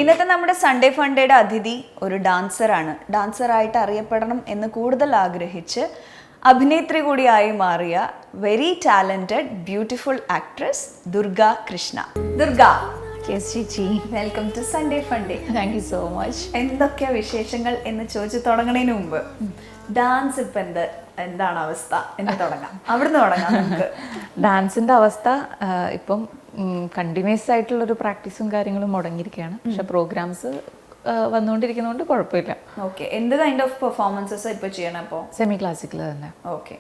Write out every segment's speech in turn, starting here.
ഇന്നത്തെ നമ്മുടെ സൺഡേ ഫണ്ടേയുടെ അതിഥി ഒരു ഡാൻസറാണ്. ഡാൻസറായിട്ട് അറിയപ്പെടണം എന്ന് കൂടുതൽ ആഗ്രഹിച്ച് അഭിനേത്രി കൂടിയായി മാറിയ very talented beautiful actress Durga Krishna. Durga, welcome to Sunday Funday. Thank you so much. എന്തൊക്കെയാ വിശേഷങ്ങൾ എന്ന് ചോദിച്ചു തുടങ്ങുന്നതിന് മുമ്പ് ഡാൻസ് ഇപ്പം എന്താണ് അവസ്ഥ എന്ന് തുടങ്ങാം. അവിടുന്ന് തുടങ്ങാം നമുക്ക്. ഡാൻസിന്റെ അവസ്ഥ ഇപ്പം കണ്ടിന്യൂസ് ആയിട്ടുള്ളൊരു പ്രാക്ടീസും കാര്യങ്ങളും മുടങ്ങിയിരിക്കുകയാണ്. പക്ഷെ പ്രോഗ്രാംസ് വന്നുകൊണ്ടിരിക്കുന്നതുകൊണ്ട് കുഴപ്പമില്ല. ഓക്കെ, എന്ത് കൈൻഡ് ഓഫ് പെർഫോമൻസസ് ഇപ്പോൾ ചെയ്യണം? അപ്പോൾ സെമി ക്ലാസിക്കൽ തന്നെ. ഓക്കെ,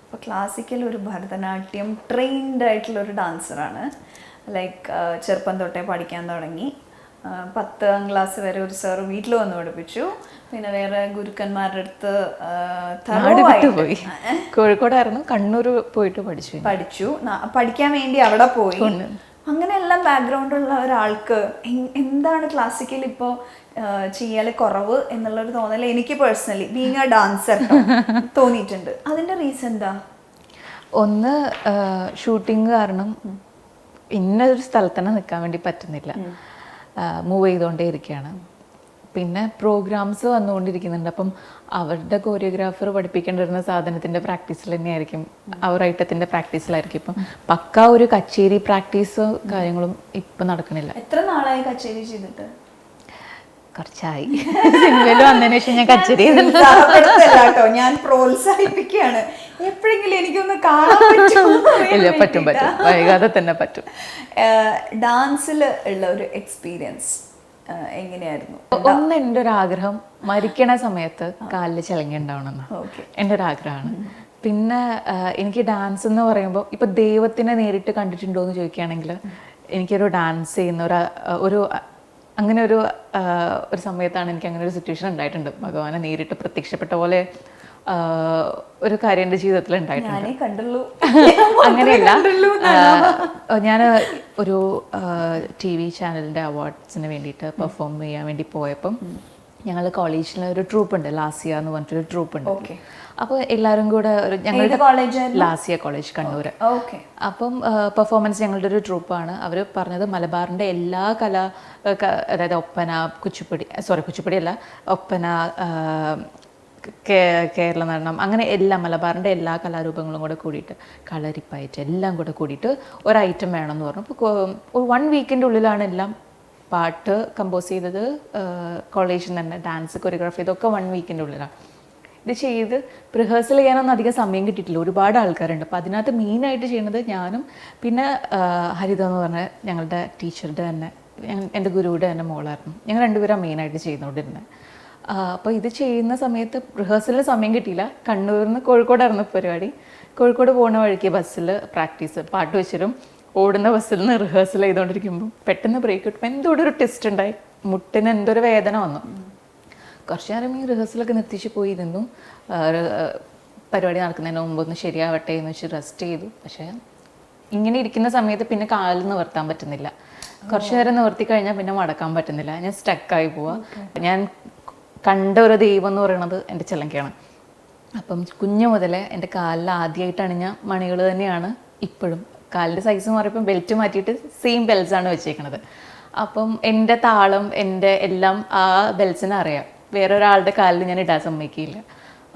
അപ്പോൾ ക്ലാസിക്കൽ ഒരു ഭരതനാട്യം ട്രെയിൻഡ് ആയിട്ടുള്ള ഒരു ഡാൻസറാണ്. ലൈക്ക് ചെറുപ്പം തൊട്ടേ പഠിക്കാൻ തുടങ്ങി. 10ാം ക്ലാസ് വരെ ഒരു സാറ് വീട്ടിൽ വന്ന് പഠിപ്പിച്ചു. പിന്നെ വേറെ ഗുരുക്കന്മാരുടെ അടുത്ത് പോയി. കോഴിക്കോടായിരുന്നു, കണ്ണൂർ പോയിട്ട് പഠിച്ചു. പഠിക്കാൻ വേണ്ടി അവിടെ പോയി. അങ്ങനെയെല്ലാം ബാക്ക്ഗ്രൗണ്ട് ഉള്ള ഒരാൾക്ക് എന്താണ് ക്ലാസിക്കൽ ഇപ്പോൾ ചെയ്യാൻ കുറവ് എന്നുള്ളൊരു തോന്നൽ എനിക്ക് പേഴ്സണലി ബീങ് എ ഡാൻസർ തോന്നിയിട്ടുണ്ട്. അതിന്റെ റീസൺ എന്താ? ഒന്ന്, ഷൂട്ടിങ് കാരണം ഇന്നൊരു സ്ഥലത്ത് തന്നെ നിൽക്കാൻ വേണ്ടി പറ്റുന്നില്ല, മൂവ് ചെയ്തുകൊണ്ടേ ഇരിക്കുകയാണ്. പിന്നെ പ്രോഗ്രാംസ് വന്നുകൊണ്ടിരിക്കുന്നുണ്ട്. അപ്പം അവരുടെ കോറിയോഗ്രാഫർ പഠിപ്പിക്കേണ്ടിരുന്ന സാധനത്തിൻ്റെ പ്രാക്ടീസിൽ തന്നെയായിരിക്കും, അവർ ഐറ്റത്തിൻ്റെ പ്രാക്ടീസിലായിരിക്കും. ഇപ്പം പക്ക ഒരു കച്ചേരി പ്രാക്ടീസ് കാര്യങ്ങളും ഇപ്പം നടക്കണില്ല. എത്ര നാളായി കച്ചേരി ചെയ്തിട്ട്? കുറച്ചായി. സിനിമയിൽ വന്നതിന് ശേഷം ഞാൻ കച്ചേരി കേട്ടോ, ഞാൻ പ്രോത്സാഹിപ്പിക്കുകയാണ്. എപ്പോഴെങ്കിലും എനിക്കൊന്ന് കാണാൻ ഇല്ല, പറ്റും, വൈകാതെ തന്നെ പറ്റും. ഡാൻസിൽ ഉള്ള ഒരു എക്സ്പീരിയൻസ് എങ്ങനെയായിരുന്നു? ഒന്ന്, എൻ്റെ ഒരു ആഗ്രഹം മരിക്കണ സമയത്ത് കാലിൽ ചിലങ്ങി ഉണ്ടാവണമെന്ന് എൻ്റെ ഒരു ആഗ്രഹമാണ്. പിന്നെ എനിക്ക് ഡാൻസ് എന്ന് പറയുമ്പോൾ ഇപ്പം ദൈവത്തിനെ നേരിട്ട് കണ്ടിട്ടുണ്ടോ എന്ന് ചോദിക്കുകയാണെങ്കിൽ എനിക്കൊരു ഡാൻസ് ചെയ്യുന്ന ഒരു അങ്ങനെ ഒരു സമയത്താണ് എനിക്ക് അങ്ങനെ ഒരു സിറ്റുവേഷൻ ഉണ്ടായിട്ടുണ്ട്. ഭഗവാനെ നേരിട്ട് പ്രത്യക്ഷപ്പെട്ട പോലെ ഒരു കാര്യം എൻ്റെ ജീവിതത്തിൽ ഉണ്ടായിട്ടുണ്ട്. അങ്ങനെയല്ല, ഞാൻ ഒരു TV ചാനലിൻ്റെ അവാർഡ്സിന് വേണ്ടിയിട്ട് പെർഫോം ചെയ്യാൻ വേണ്ടി പോയപ്പം ഞങ്ങൾ കോളേജിൽ ഒരു ട്രൂപ്പ് ഉണ്ട്, ലാസിയ എന്ന് പറഞ്ഞിട്ടൊരു ട്രൂപ്പ് ഉണ്ട്. അപ്പോൾ എല്ലാവരും കൂടെ ഞങ്ങളുടെ ലാസിയ കോളേജ് കണ്ണൂർ. അപ്പം പെർഫോമൻസ് ഞങ്ങളുടെ ഒരു ട്രൂപ്പാണ്. അവർ പറഞ്ഞത് മലബാറിൻ്റെ എല്ലാ അതായത് ഒപ്പന, കുച്ചിപ്പുടി അല്ല, ഒപ്പന, കേരള നടനം, അങ്ങനെ എല്ലാം മലബാറിൻ്റെ എല്ലാ കലാരൂപങ്ങളും കൂടെ കൂടിയിട്ട്, കളരിപ്പയറ്റ് എല്ലാം കൂടെ കൂടിയിട്ട് ഒരു ഐറ്റം വേണമെന്ന് പറഞ്ഞു. അപ്പോൾ 1 വീക്കിൻ്റെ ഉള്ളിലാണ് എല്ലാം പാട്ട് കമ്പോസ് ചെയ്തത്, കോളേജിൽ നിന്ന് തന്നെ ഡാൻസ് കൊറിയോഗ്രാഫി ഇതൊക്കെ 1 വീക്കിൻ്റെ ഉള്ളിലാണ്. ഇത് ചെയ്ത് റിഹേഴ്സൽ ചെയ്യാനൊന്നും അധികം സമയം കിട്ടിയിട്ടില്ല, ഒരുപാട് ആൾക്കാരുണ്ട്. അപ്പോൾ അതിനകത്ത് മെയിനായിട്ട് ചെയ്യുന്നത് ഞാനും പിന്നെ ഹരിത എന്ന് പറഞ്ഞ ഞങ്ങളുടെ ടീച്ചറുടെ തന്നെ, എൻ്റെ ഗുരുവിടെ തന്നെ മോളായിരുന്നു. ഞങ്ങൾ രണ്ടുപേരും മെയിനായിട്ട് ചെയ്യുന്നുകൊണ്ടിരുന്നത്. അപ്പോൾ ഇത് ചെയ്യുന്ന സമയത്ത് റിഹേഴ്സലിന് സമയം കിട്ടിയില്ല. കണ്ണൂരിൽ നിന്ന് കോഴിക്കോടായിരുന്നു പരിപാടി. കോഴിക്കോട് പോകുന്ന വഴിക്ക് ബസ്സിൽ പ്രാക്ടീസ്, പാട്ട് വെച്ചിരും ഓടുന്ന ബസ്സിൽ നിന്ന് റിഹേഴ്സൽ ചെയ്തുകൊണ്ടിരിക്കുമ്പോൾ പെട്ടെന്ന് ബ്രേക്ക് കിട്ടുമ്പോൾ എന്തോടെ ഒരു ടെസ്റ്റ് ഉണ്ടായി, മുട്ടിന് എന്തൊരു വേദന വന്നു. കുറച്ച് നേരം ഈ റിഹേഴ്സലൊക്കെ നിർത്തിച്ച് പോയി ഇരുന്നു. പരിപാടി നടക്കുന്നതിന് മുമ്പ് ഒന്ന് ശരിയാവട്ടെ എന്ന് വെച്ച് റെസ്റ്റ് ചെയ്തു. പക്ഷേ ഇങ്ങനെ ഇരിക്കുന്ന സമയത്ത് പിന്നെ കാലിൽ നിവർത്താൻ പറ്റുന്നില്ല. കുറച്ച് നേരം നിവർത്തി കഴിഞ്ഞാൽ പിന്നെ മടക്കാൻ പറ്റുന്നില്ല. ഞാൻ സ്റ്റക്കായി പോവാ. ഞാൻ കണ്ട ഒരു ദൈവം എന്ന് പറയുന്നത് എൻ്റെ ചിലങ്കയാണ്. അപ്പം കുഞ്ഞു മുതലേ എൻ്റെ കാലിൽ ആദ്യമായിട്ട് അണിഞ്ഞ മണികൾ തന്നെയാണ് ഇപ്പോഴും. കാലിൻ്റെ സൈസ് മാറിയപ്പം ബെൽറ്റ് മാറ്റിയിട്ട് സെയിം ബെൽറ്റ്സാണ് വെച്ചേക്കണത്. അപ്പം എൻ്റെ താളം, എൻ്റെ എല്ലാം ആ ബെൽറ്റ്സിനെ അറിയാം. വേറൊരാളുടെ കാലിൽ ഞാൻ ഇടാൻ സമ്മതിക്കില്ല.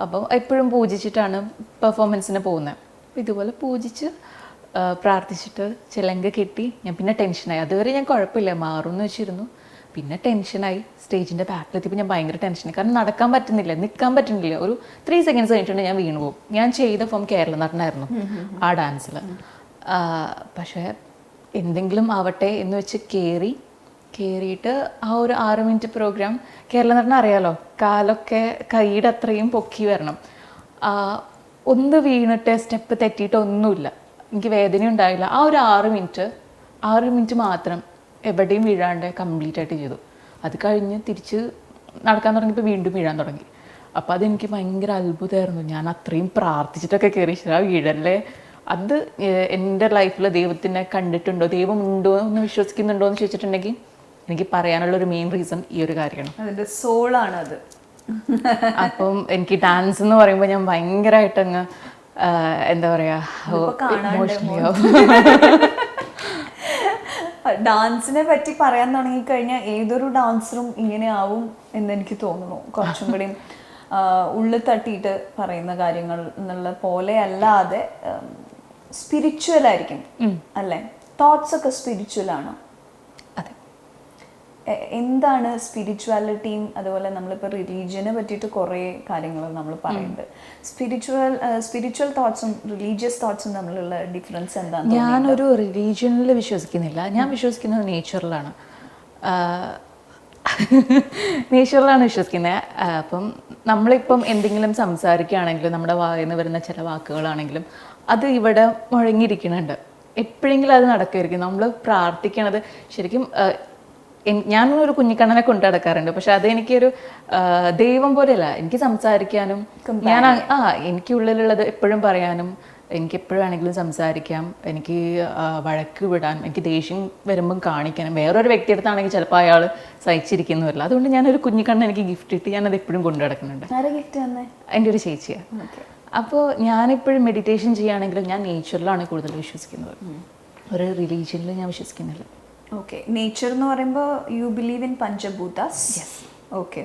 അപ്പം എപ്പോഴും പൂജിച്ചിട്ടാണ് പെർഫോമൻസിന് പോകുന്നത്. അപ്പം ഇതുപോലെ പൂജിച്ച് പ്രാർത്ഥിച്ചിട്ട് ചിലങ്ക കെട്ടി ഞാൻ പിന്നെ ടെൻഷനായി. അതുവരെ ഞാൻ കുഴപ്പമില്ല, മാറുമെന്ന് വെച്ചിരുന്നു. പിന്നെ ടെൻഷനായി. സ്റ്റേജിൻ്റെ ബാക്കിലെത്തിയപ്പോൾ ഞാൻ ഭയങ്കര ടെൻഷനായി. കാരണം നടക്കാൻ പറ്റുന്നില്ല, നിൽക്കാൻ പറ്റുന്നില്ല. ഒരു 3 സെക്കൻഡ്സ് കഴിഞ്ഞിട്ടുണ്ടെങ്കിൽ ഞാൻ വീണു പോകും. ഞാൻ ചെയ്ത ഫോം കേരള നടനായിരുന്നു ആ ഡാൻസിൽ. പക്ഷേ എന്തെങ്കിലും ആവട്ടെ എന്ന് വെച്ച് കയറിയിട്ട് ആ ഒരു 6 മിനിറ്റ് പ്രോഗ്രാം, കേരള നടനം അറിയാലോ, കാലൊക്കെ കൈയുടെ അത്രയും പൊക്കി വരണം. ഒന്ന് വീണിട്ട് സ്റ്റെപ്പ് തെറ്റിയിട്ട് ഒന്നുമില്ല, എനിക്ക് വേദന ഉണ്ടായില്ല. ആ ഒരു 6 മിനിറ്റ് മാത്രം എവിടെയും വീഴാണ്ട് കംപ്ലീറ്റ് ആയിട്ട് ചെയ്തു. അത് കഴിഞ്ഞ് തിരിച്ച് നടക്കാൻ തുടങ്ങിയപ്പോൾ വീണ്ടും വീഴാൻ തുടങ്ങി. അപ്പോൾ അതെനിക്ക് ഭയങ്കര അത്ഭുതമായിരുന്നു. ഞാൻ അത്രയും പ്രാർത്ഥിച്ചിട്ടൊക്കെ കയറി ആ വീഴല്ലേ. അത് എൻ്റെ ലൈഫിൽ ദൈവത്തിനെ കണ്ടിട്ടുണ്ടോ, ദൈവം ഉണ്ടോ എന്ന് വിശ്വസിക്കുന്നുണ്ടോ എന്ന് ചോദിച്ചിട്ടുണ്ടെങ്കിൽ എനിക്ക് പറയാനുള്ളൊരു മെയിൻ റീസൺ ഈ ഒരു കാര്യമാണ്. അതിൻ്റെ സോളാണ് അത്. അപ്പം എനിക്ക് ഡാൻസ് എന്ന് പറയുമ്പോൾ ഞാൻ ഭയങ്കരമായിട്ട് അങ്ങ് എന്താ പറയുക, ഇമോഷണലി ആവും. ഡാൻസിനെ പറ്റി പറയാൻ തുടങ്ങിക്കഴിഞ്ഞാൽ ഏതൊരു ഡാൻസറും ഇങ്ങനെ ആവും എന്നെനിക്ക് തോന്നുന്നു. കുറച്ചും കൂടി ഉള്ളിൽ തട്ടിയിട്ട് പറയുന്ന കാര്യങ്ങൾ എന്നുള്ള പോലെ അല്ലാതെ സ്പിരിച്വൽ ആയിരിക്കും അല്ലേ? തോട്ട്സ് ഒക്കെ സ്പിരിച്വൽ ആണ്. അതെ. എന്താണ് സ്പിരിച്വാലിറ്റിയും അതുപോലെ നമ്മളിപ്പോൾ റിലീജിയനെ പറ്റിയിട്ട് കുറേ കാര്യങ്ങൾ നമ്മൾ പറയുന്നുണ്ട്. സ്പിരിച്വൽ തോട്ട്സും റിലീജിയസ് തോട്ട്സും തമ്മിലുള്ള ഡിഫറൻസ് എന്താണ്? ഞാനൊരു റിലീജിയനിൽ വിശ്വസിക്കുന്നില്ല. ഞാൻ വിശ്വസിക്കുന്നത് നേച്ചറിലാണ്. നേച്ചറിലാണ് വിശ്വസിക്കുന്നത്. അപ്പം നമ്മളിപ്പം എന്തെങ്കിലും സംസാരിക്കുകയാണെങ്കിലും നമ്മുടെ വായിൽ നിന്ന് വരുന്ന ചില വാക്കുകളാണെങ്കിലും അത് ഇവിടെ മുഴങ്ങിയിരിക്കുന്നുണ്ട്. എപ്പോഴെങ്കിലും അത് നടക്കുമായിരിക്കും. നമ്മൾ പ്രാർത്ഥിക്കണത് ശരിക്കും ഞാനൊരു കുഞ്ഞിക്കണ്ണനെ കൊണ്ടു നടക്കാറുണ്ട്. പക്ഷെ അതെനിക്കൊരു ദൈവം പോലെയല്ല. എനിക്ക് സംസാരിക്കാനും ഞാൻ എനിക്ക് ഉള്ളിലുള്ളത് എപ്പോഴും പറയാനും എനിക്ക് എപ്പോഴും ആണെങ്കിലും സംസാരിക്കാം. എനിക്ക് വഴക്ക് വിടാൻ, എനിക്ക് ദേഷ്യം വരുമ്പം കാണിക്കാനും. വേറൊരു വ്യക്തിയെടുത്താണെങ്കിൽ ചിലപ്പോൾ അയാൾ സഹിച്ചിരിക്കുന്നുമില്ല. അതുകൊണ്ട് ഞാനൊരു കുഞ്ഞിക്കണ്ണൻ എനിക്ക് ഗിഫ്റ്റ് ഇട്ട് ഞാനത് എപ്പോഴും കൊണ്ടു നടക്കുന്നുണ്ട്. എൻ്റെ ഒരു ചേച്ചിയാണ്. അപ്പോൾ ഞാനിപ്പോഴും മെഡിറ്റേഷൻ ചെയ്യുകയാണെങ്കിലും ഞാൻ നേച്ചറിലാണ് കൂടുതൽ വിശ്വസിക്കുന്നത്. ഒരു റിലീജിയനിൽ ഞാൻ വിശ്വസിക്കുന്നില്ല. ഓക്കെ. നേച്ചർ എന്ന് പറയുമ്പോൾ യു ബിലീവ് ഇൻ പഞ്ചഭൂതാസ്? യെസ്. ഓക്കെ.